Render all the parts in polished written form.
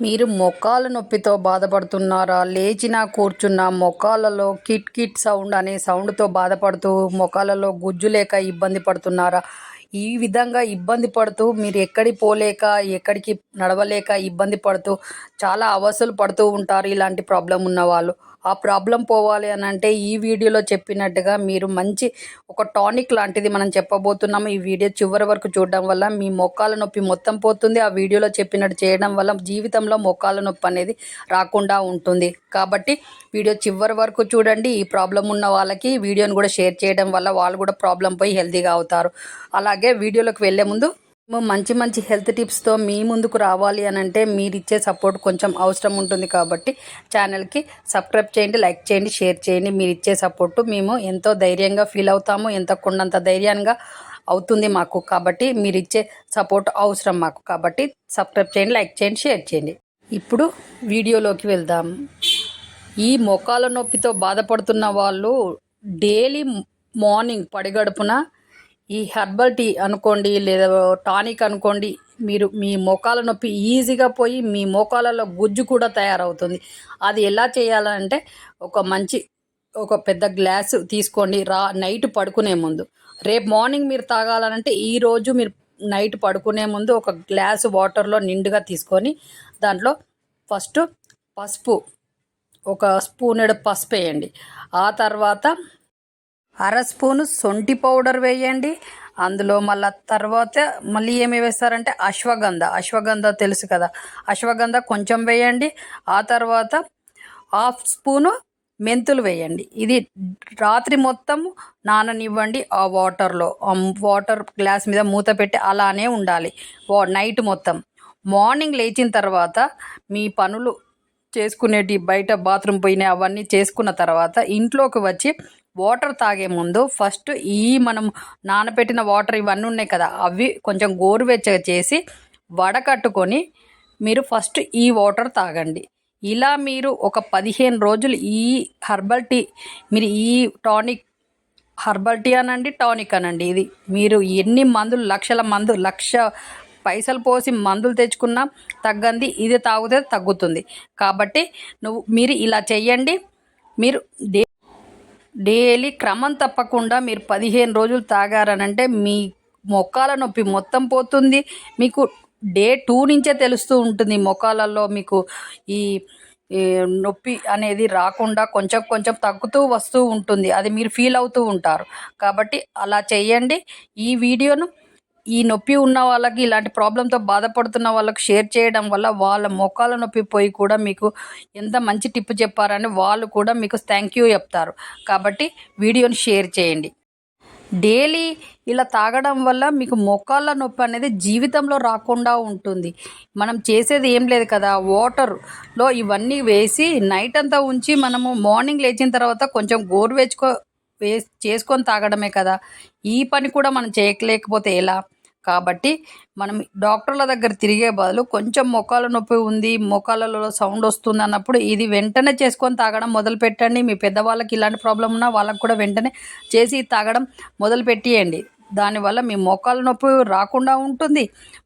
మీరు మోకాళ్ళ నొప్పితో బాధపడుతున్నారా? లేచినా, కూర్చున్నా మోకాళ్ళలో కిట్ కిట్ సౌండ్ అనే సౌండ్‌తో బాధపడుతూ మోకాళ్ళలో గుజ్జు లేక ఇబ్బంది పడుతున్నారా? ఈ విధంగా ఇబ్బంది పడుతూ మీరు ఎక్కడికి పోలేక, ఎక్కడికి నడవలేక ఇబ్బంది పడుతూ చాలా అవస్థలు పడుతూ ఉంటారు ఇలాంటి ప్రాబ్లమ్ ఉన్నవాళ్ళు. ఆ ప్రాబ్లమ్ పోవాలి అనంటే ఈ వీడియోలో చెప్పినట్టుగా మీరు మంచి ఒక టానిక్ లాంటిది మనం చెప్పబోతున్నాము. ఈ వీడియో చివరి వరకు చూడడం వల్ల మీ మోకాళ్ళ నొప్పి మొత్తం పోతుంది. ఆ వీడియోలో చెప్పినట్టు చేయడం వల్ల జీవితంలో మోకాళ్ళ నొప్పి అనేది రాకుండా ఉంటుంది. కాబట్టి వీడియో చివరి వరకు చూడండి. ఈ ప్రాబ్లం ఉన్న వాళ్ళకి వీడియోని కూడా షేర్ చేయడం వల్ల వాళ్ళు కూడా ప్రాబ్లం పోయి హెల్తీగా అవుతారు. అలాగే వీడియోలోకి వెళ్ళే ముందు మంచి మంచి హెల్త్ టిప్స్తో మీ ముందుకు రావాలి అని అంటే మీరు ఇచ్చే సపోర్ట్ కొంచెం అవసరం ఉంటుంది. కాబట్టి ఛానల్కి సబ్స్క్రైబ్ చేయండి, లైక్ చేయండి, షేర్ చేయండి. మీరు ఇచ్చే సపోర్టు మేము ఎంతో ధైర్యంగా ఫీల్ అవుతాము, ఎంత కొండంత ధైర్యంగా అవుతుంది మాకు. కాబట్టి మీరు ఇచ్చే సపోర్ట్ అవసరం మాకు. కాబట్టి సబ్స్క్రైబ్ చేయండి, లైక్ చేయండి, షేర్ చేయండి. ఇప్పుడు వీడియోలోకి వెళ్దాం. ఈ మోకాళ్ళ నొప్పితో బాధపడుతున్న వాళ్ళు డైలీ మార్నింగ్ పడిగడుపున ఈ హెర్బల్ టీ అనుకోండి, లేదా టానిక్ అనుకోండి, మీరు మీ మోకాళ్ళ నొప్పి ఈజీగా పోయి మీ మోకాళ్ళలో గుజ్జు కూడా తయారవుతుంది. అది ఎలా చేయాలంటే ఒక పెద్ద గ్లాసు తీసుకోండి. నైట్ పడుకునే ముందు, రేపు మార్నింగ్ మీరు తాగాలనంటే ఈరోజు మీరు నైట్ పడుకునే ముందు ఒక గ్లాసు వాటర్లో నిండుగా తీసుకొని దాంట్లో ఫస్ట్ పసుపు, ఒక స్పూనెడు పసుపు వేయండి. ఆ తర్వాత అర స్పూను సొంటి పౌడర్ వేయండి. అందులో మళ్ళీ ఏమి వేస్తారంటే అశ్వగంధ తెలుసు కదా, అశ్వగంధ కొంచెం వేయండి. ఆ తర్వాత హాఫ్ స్పూను మెంతులు వేయండి. ఇది రాత్రి మొత్తం నాననివ్వండి ఆ వాటర్లో. వాటర్ గ్లాస్ మీద మూత పెట్టి అలానే ఉండాలి నైట్ మొత్తం. మార్నింగ్ లేచిన తర్వాత మీ పనులు చేసుకునేటి, బయట బాత్రూమ్ పోయినా అవన్నీ చేసుకున్న తర్వాత ఇంట్లోకి వచ్చి వాటర్ తాగే ముందు ఫస్ట్ మనం నానబెట్టిన వాటర్ ఇవన్నీ ఉన్నాయి కదా, అవి కొంచెం గోరువెచ్చగా చేసి వడకట్టుకొని మీరు ఫస్ట్ ఈ వాటర్ తాగండి. ఇలా మీరు ఒక 15 రోజులు ఈ హెర్బల్ టీ, మీరు ఈ టానిక్, హెర్బల్ టీ అనండి, టానిక్ అనండి, ఇది మీరు ఎన్ని మందులు, లక్ష పైసలు పోసి మందులు తెచ్చుకున్నా తగ్గంది ఇది తాగితే తగ్గుతుంది. కాబట్టి మీరు ఇలా చెయ్యండి. మీరు డైలీ క్రమం తప్పకుండా మీరు 15 రోజులు తాగారనంటే మీ మోకాళ్ళ నొప్పి మొత్తం పోతుంది. మీకు డే 2 నుంచే తెలుస్తూ ఉంటుంది మోకాళ్ళల్లో మీకు ఈ నొప్పి అనేది రాకుండా కొంచెం కొంచెం తగ్గుతూ వస్తూ ఉంటుంది. అది మీరు ఫీల్ అవుతూ ఉంటారు. కాబట్టి అలా చేయండి. ఈ వీడియోను ఈ నొప్పి ఉన్న వాళ్ళకి, ఇలాంటి ప్రాబ్లంతో బాధపడుతున్న వాళ్ళకి షేర్ చేయడం వల్ల వాళ్ళ మోకాళ్ళ నొప్పి పోయి కూడా మీకు ఎంత మంచి టిప్ చెప్పారని వాళ్ళు కూడా మీకు థ్యాంక్ యూ చెప్తారు. కాబట్టి వీడియోని షేర్ చేయండి. డైలీ ఇలా తాగడం వల్ల మీకు మోకాళ్ళ నొప్పి అనేది జీవితంలో రాకుండా ఉంటుంది. మనం చేసేది ఏం లేదు కదా, వాటర్లో ఇవన్నీ వేసి నైట్ అంతా ఉంచి మనము మార్నింగ్ లేచిన తర్వాత కొంచెం చేసుకొని తాగడమే కదా. ఈ పని కూడా మనం చేయలేకపోతే ఎలా? కాబట్టి మనం డాక్టర్ల దగ్గర తిరిగే బదులు కొంచెం మోకాళ్ళ నొప్పి ఉంది, మోకాళ్ళలో సౌండ్ వస్తుంది అన్నప్పుడు ఇది వెంటనే చేసుకొని తాగడం మొదలుపెట్టండి. మీ పెద్దవాళ్ళకి ఇలాంటి ప్రాబ్లం ఉన్నా వాళ్ళకు కూడా వెంటనే చేసి తాగడం మొదలుపెట్టియండి. దానివల్ల మీ మోకాళ్ళ నొప్పి రాకుండా ఉంటుంది,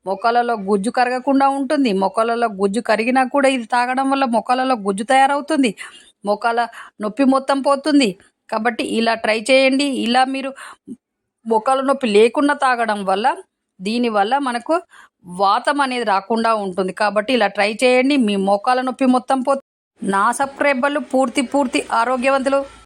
మోకాళ్ళలో గుజ్జు కరగకుండా ఉంటుంది. మోకాళ్ళలో గుజ్జు కరిగినా కూడా ఇది తాగడం వల్ల మోకాళ్ళలో గుజ్జు తయారవుతుంది, మోకాళ్ళ నొప్పి మొత్తం పోతుంది. కాబట్టి ఇలా ట్రై చేయండి. ఇలా మీరు మోకాళ్ళ నొప్పి లేకుండా తాగడం వల్ల, దీనివల్ల మనకు వాతం అనేది రాకుండా ఉంటుంది. కాబట్టి ఇలా ట్రై చేయండి. మీ మోకాళ్ళ నొప్పి మొత్తం నా సబ్స్క్రైబర్లు పూర్తి ఆరోగ్యవంతులు.